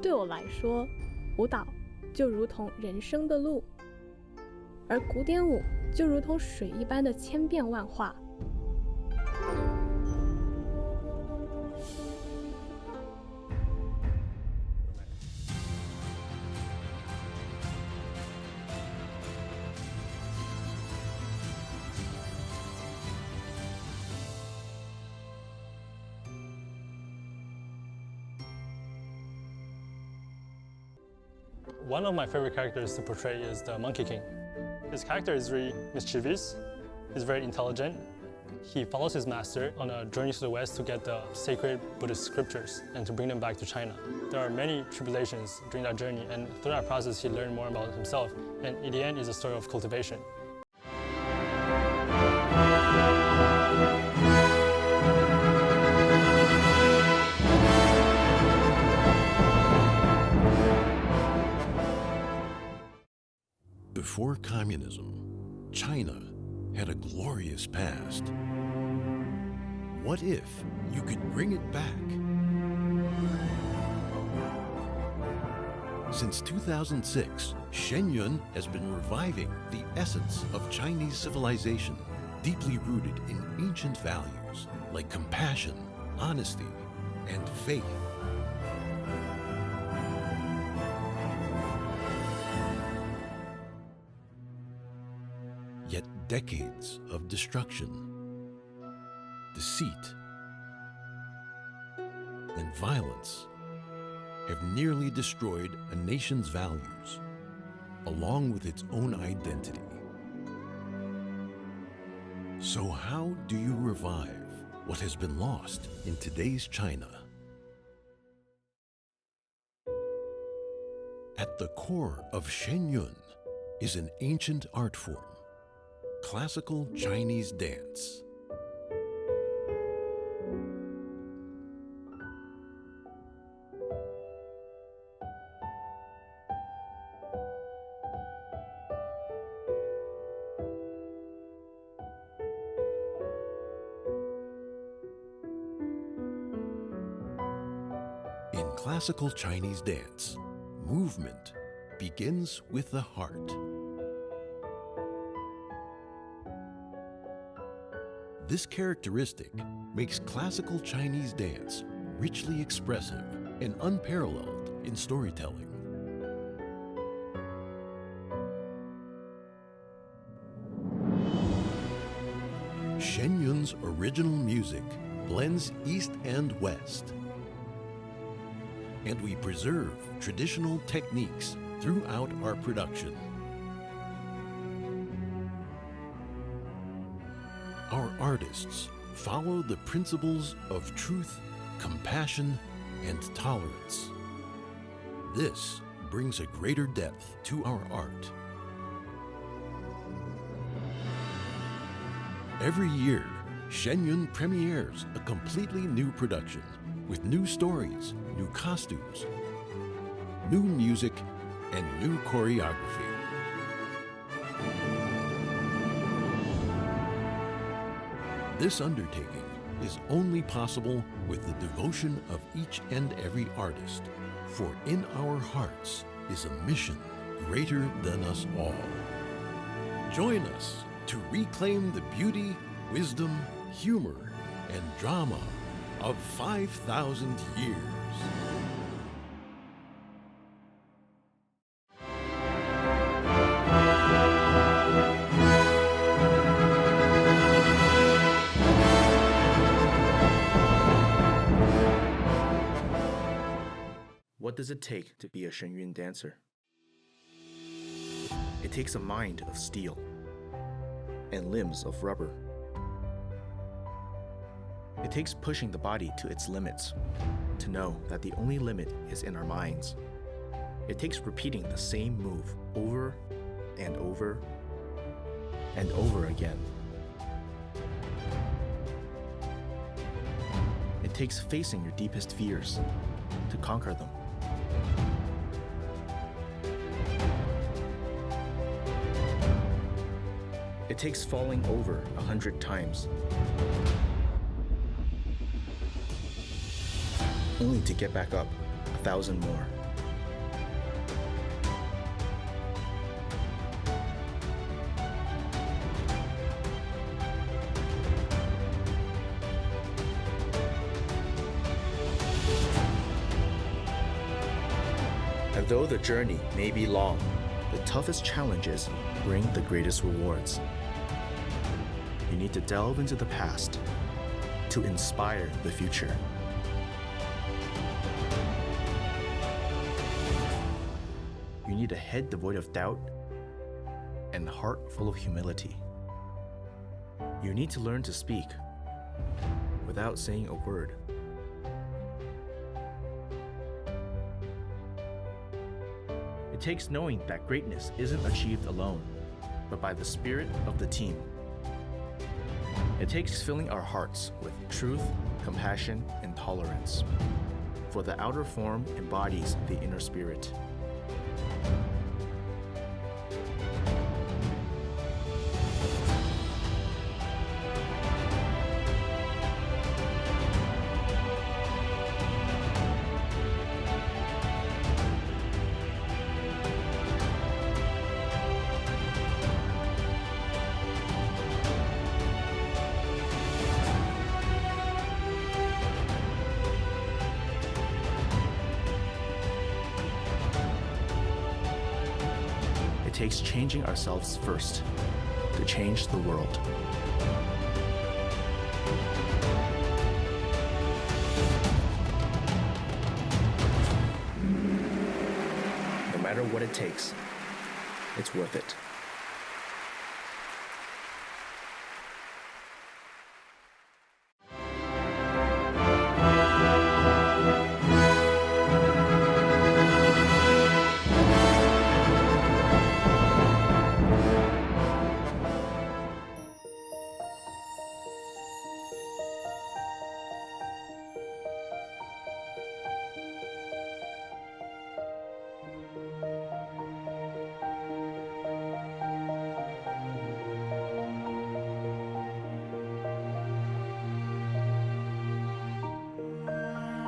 对我来说，舞蹈就如同人生的路，而古典舞就如同水一般的千变万化。One of my favorite characters to portray is the Monkey King. His character is very mischievous, he's very intelligent. He follows his master on a journey to the West to get the sacred Buddhist scriptures and to bring them back to China. There are many tribulations during that journey, and through that process he learned more about himself, and in the end is a story of cultivation. Before communism, China had a glorious past. What if you could bring it back? Since 2006, Shen Yun has been reviving the essence of Chinese civilization, deeply rooted in ancient values like compassion, honesty, and faith. Yet decades of destruction, deceit, and violence have nearly destroyed a nation's values, along with its own identity. So how do you revive what has been lost in today's China? At the core of Shen Yun is an ancient art form, classical Chinese dance. In classical Chinese dance, movement begins with the heart. This characteristic makes classical Chinese dance richly expressive and unparalleled in storytelling. Shen Yun's original music blends East and West, and we preserve traditional techniques throughout our production. Our artists follow the principles of truth, compassion, and tolerance. This brings a greater depth to our art. Every year, Shen Yun premieres a completely new production with new stories, new costumes, new music, and new choreography. This undertaking is only possible with the devotion of each and every artist, for in our hearts is a mission greater than us all. Join us to reclaim the beauty, wisdom, humor, and drama of 5,000 years. What does it take to be a Shen Yun dancer? It takes a mind of steel and limbs of rubber. It takes pushing the body to its limits to know that the only limit is in our minds. It takes repeating the same move over and over and over again. It takes facing your deepest fears to conquer them. It takes falling over 100 times, only to get back up 1,000 more. And though the journey may be long, the toughest challenges bring the greatest rewards. You need to delve into the past to inspire the future. You need a head devoid of doubt and a heart full of humility. You need to learn to speak without saying a word. It takes knowing that greatness isn't achieved alone, but by the spirit of the team. It takes filling our hearts with truth, compassion, and tolerance, for the outer form embodies the inner spirit. It takes changing ourselves first to change the world. No matter what it takes, it's worth it.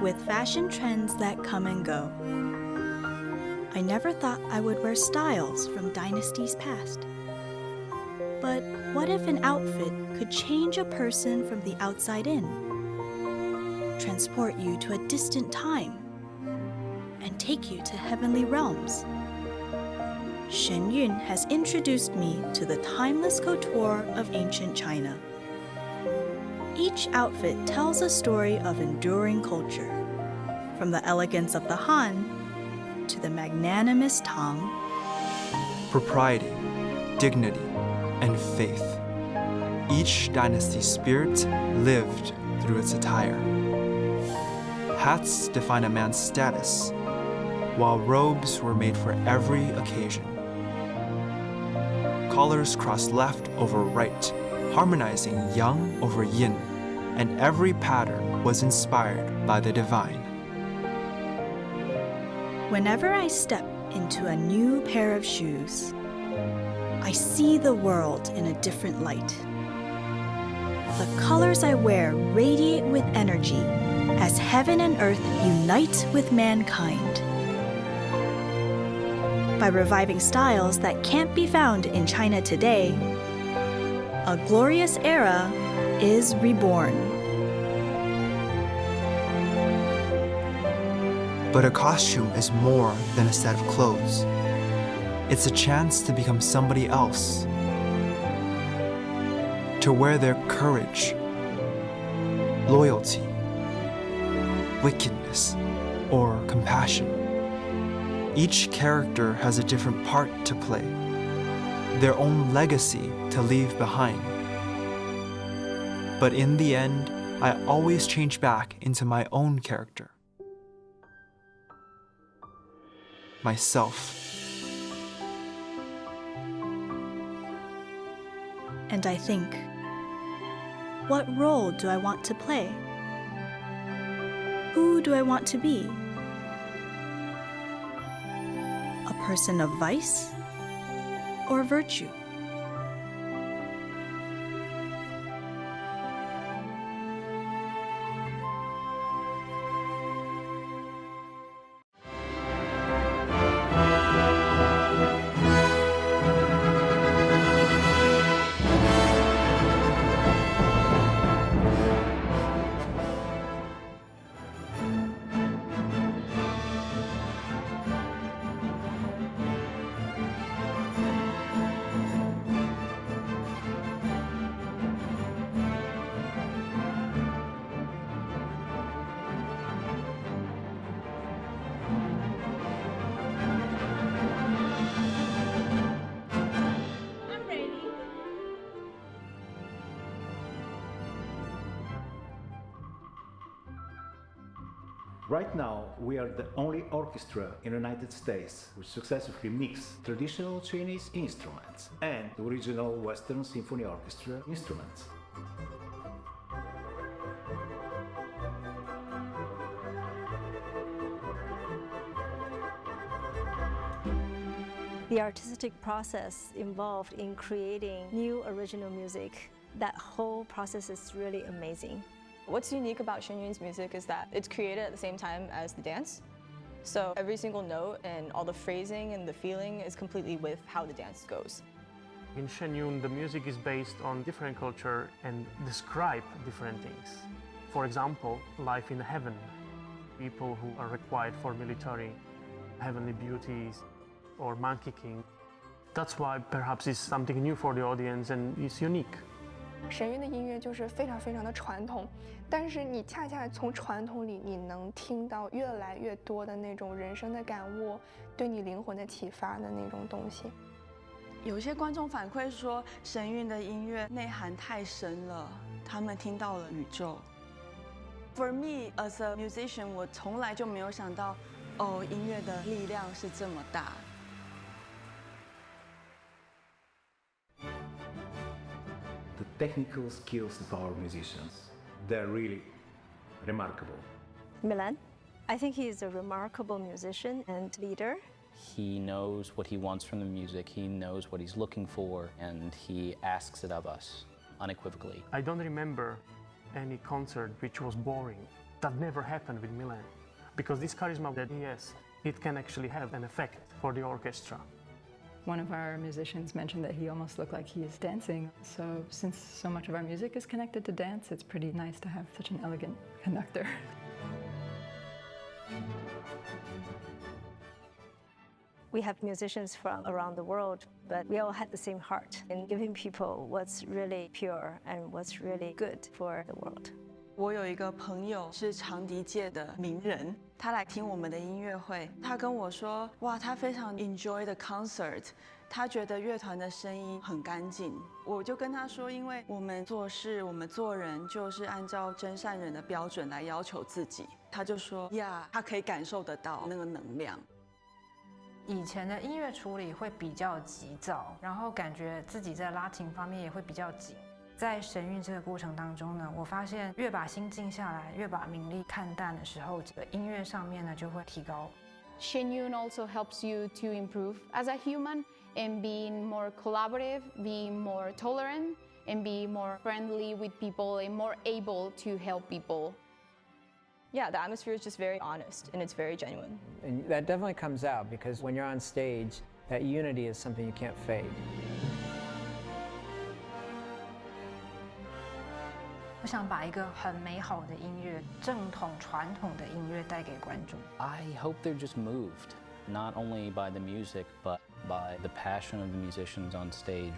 With fashion trends that come and go, I never thought I would wear styles from dynasties past. But what if an outfit could change a person from the outside in, transport you to a distant time, and take you to heavenly realms? Shen Yun has introduced me to the timeless couture of ancient China. Each outfit tells a story of enduring culture, from the elegance of the Han to the magnanimous Tang. Propriety, dignity, and faith. Each dynasty's spirit lived through its attire. Hats define a man's status, while robes were made for every occasion. Collars crossed left over right, harmonizing yang over yin, and every pattern was inspired by the divine. Whenever I step into a new pair of shoes, I see the world in a different light. The colors I wear radiate with energy as heaven and earth unite with mankind. By reviving styles that can't be found in China today, a glorious era is reborn. But a costume is more than a set of clothes. It's a chance to become somebody else. To wear their courage, loyalty, wickedness, or compassion. Each character has a different part to play, their own legacy to leave behind. But in the end, I always change back into my own character. Myself. And I think, what role do I want to play? Who do I want to be? A person of vice or virtue? Right now, we are the only orchestra in the United States which successfully mix traditional Chinese instruments and the original Western Symphony Orchestra instruments. The artistic process involved in creating new original music, that whole process is really amazing. What's unique about Shen Yun's music is that it's created at the same time as the dance. So every single note and all the phrasing and the feeling is completely with how the dance goes. In Shen Yun, the music is based on different culture and describe different things. For example, life in heaven, people who are required for military, heavenly beauties, or monkey king. That's why perhaps it's something new for the audience and it's unique. 神韵的音乐就是非常非常的传统，但是你恰恰从传统里你能听到越来越多的那种人生的感悟，对你灵魂的启发的那种东西。有些观众反馈说，神韵的音乐内涵太深了，他们听到了宇宙。For me as a musician， 我从来就没有想到，哦，音乐的力量是这么大。 The technical skills of our musicians, they're really remarkable. Milan, I think he is a remarkable musician and leader. He knows what he wants from the music, he knows what he's looking for, and he asks it of us unequivocally. I don't remember any concert which was boring. That never happened with Milan, because this charisma that he has, it can actually have an effect for the orchestra. One of our musicians mentioned that he almost looked like he's dancing. So since so much of our music is connected to dance, it's pretty nice to have such an elegant conductor. We have musicians from around the world, but we all had the same heart in giving people what's really pure and what's really good for the world. 我有一个朋友是长笛界的名人，他来听我们的音乐会，他跟我说，哇，他非常 enjoy the concert， 他觉得乐团的声音很干净。我就跟他说，因为我们做事，我们做人就是按照真善人的标准来要求自己。他就说，呀，他可以感受得到那个能量。以前的音乐处理会比较急躁，然后感觉自己在拉琴方面也会比较紧。 在神韵这个过程当中呢，我发现越把心静下来，越把名利看淡的时候，这个音乐上面呢就会提高。Shen Yun also helps you to improve as a human and being more collaborative, being more tolerant, and be more friendly with people and more able to help people. Yeah, the atmosphere is just very honest and it's very genuine. And that definitely comes out because when you're on stage, that unity is something you can't fake. 我想把一个很美好的音乐、正统传统的音乐带给观众。I hope they're just moved, not only by the music, but by the passion of the musicians on stage.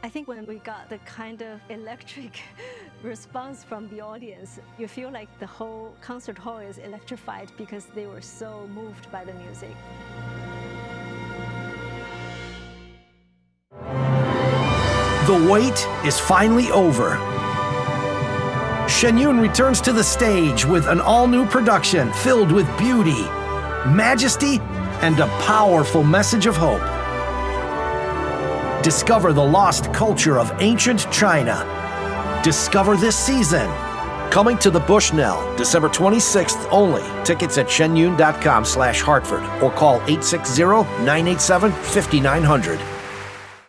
I think when we got the kind of electric response from the audience, you feel like the whole concert hall is electrified because they were so moved by the music. The wait is finally over. Shen Yun returns to the stage with an all-new production filled with beauty, majesty, and a powerful message of hope. Discover the lost culture of ancient China. Discover this season. Coming to the Bushnell, December 26th only. Tickets at shenyun.com/Hartford or call 860-987-5900.